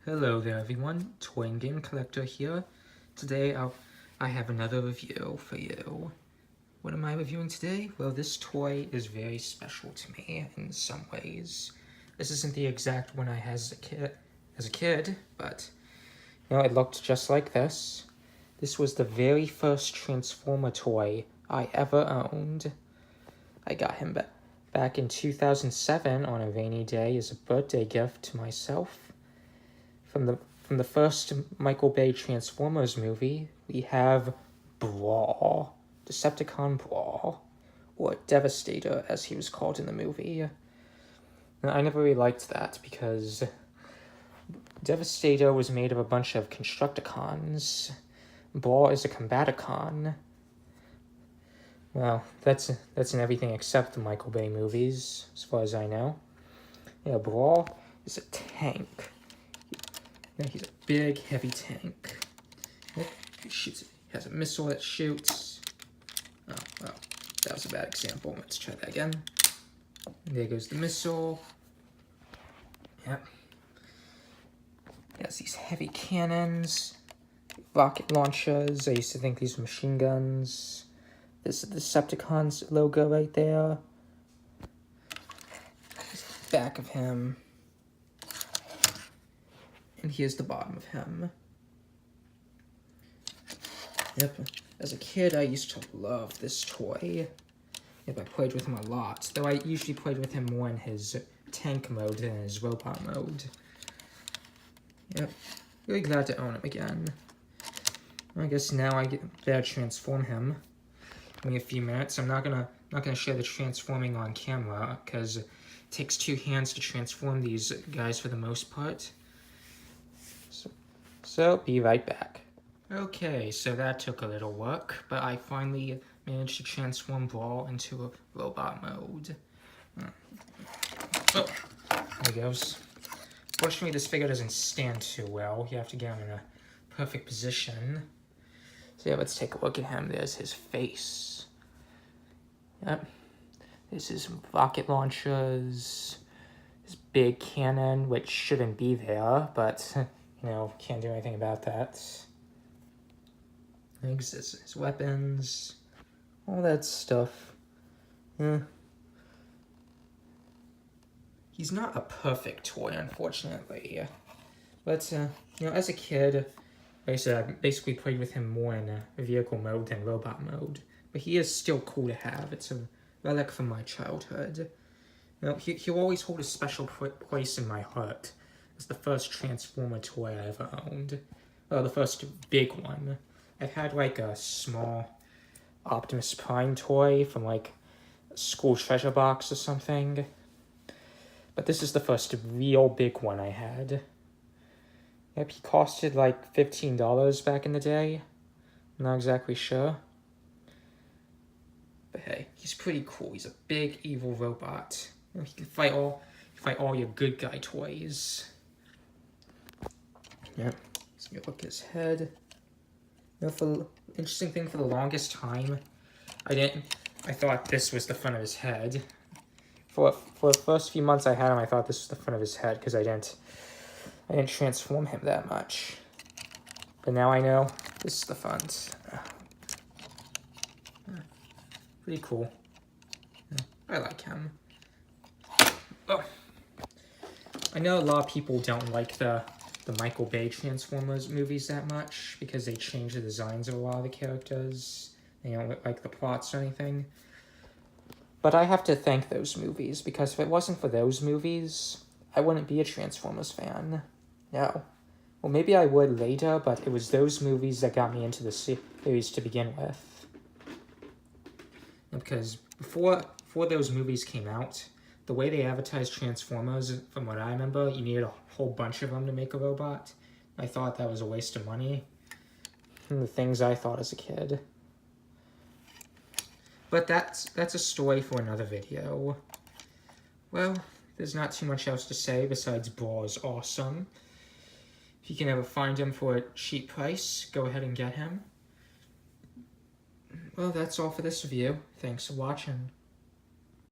Hello there everyone, Toy and Game Collector here. Today I have another review for you. What am I reviewing today? Well, this toy is very special to me in some ways. This isn't the exact one I had as a kid, but it looked just like this. This was the very first Transformer toy I ever owned. I got him back in 2007 on a rainy day as a birthday gift to myself. From the first Michael Bay Transformers movie, we have Brawl, Decepticon Brawl, or Devastator as he was called in the movie. Now, I never really liked that because Devastator was made of a bunch of Constructicons. Brawl is a Combaticon. Well, that's in everything except the Michael Bay movies, as far as I know. Yeah, Brawl is a tank. He's a big, heavy tank. He has a missile that shoots. Oh, well, that was a bad example. Let's try that again. And there goes the missile. Yep. He has these heavy cannons, rocket launchers. I used to think these were machine guns. This is the Decepticon's logo right there. Here's the back of him. And here's the bottom of him. Yep, as a kid, I used to love this toy. Yep, I played with him a lot, though I usually played with him more in his tank mode than in his robot mode. Yep, really glad to own him again. I guess now I better transform him. In a few minutes. I'm not gonna show the transforming on camera because it takes 2 hands to transform these guys for the most part. So, be right back. Okay, so that took a little work, but I finally managed to transform Brawl into a robot mode. Oh, there he goes. Fortunately, this figure doesn't stand too well. You have to get him in a perfect position. So yeah, let's take a look at him. There's his face. Yep. This is rocket launchers. His big cannon, which shouldn't be there, but can't do anything about that. His weapons, all that stuff. He's not a perfect toy, unfortunately. But, as a kid, like I said, I basically played with him more in a vehicle mode than robot mode. But he is still cool to have. It's a relic from my childhood. He'll always hold a special place in my heart. It's the first Transformer toy I ever owned. Well, the first big one. I've had like a small Optimus Prime toy from like a school treasure box or something. But this is the first real big one I had. Yep, he costed like $15 back in the day. I'm not exactly sure. But hey, he's pretty cool. He's a big evil robot. He can fight all your good guy toys. Yep. So you look at his head. Interesting thing, for the longest time, I thought this was the front of his head. For the first few months I had him, I thought this was the front of his head because I didn't transform him that much. But now I know this is the front. Pretty cool. I like him. Oh. I know a lot of people don't like the Michael Bay Transformers movies that much because they change the designs of a lot of the characters. They don't like the plots or anything. But I have to thank those movies because if it wasn't for those movies, I wouldn't be a Transformers fan. No. Well, maybe I would later, but it was those movies that got me into the series to begin with. Because before those movies came out, the way they advertised Transformers, from what I remember, you needed a whole bunch of them to make a robot. I thought that was a waste of money. And the things I thought as a kid. But that's a story for another video. Well, there's not too much else to say besides Brawl is awesome. If you can ever find him for a cheap price, go ahead and get him. Well, that's all for this review. Thanks for watching.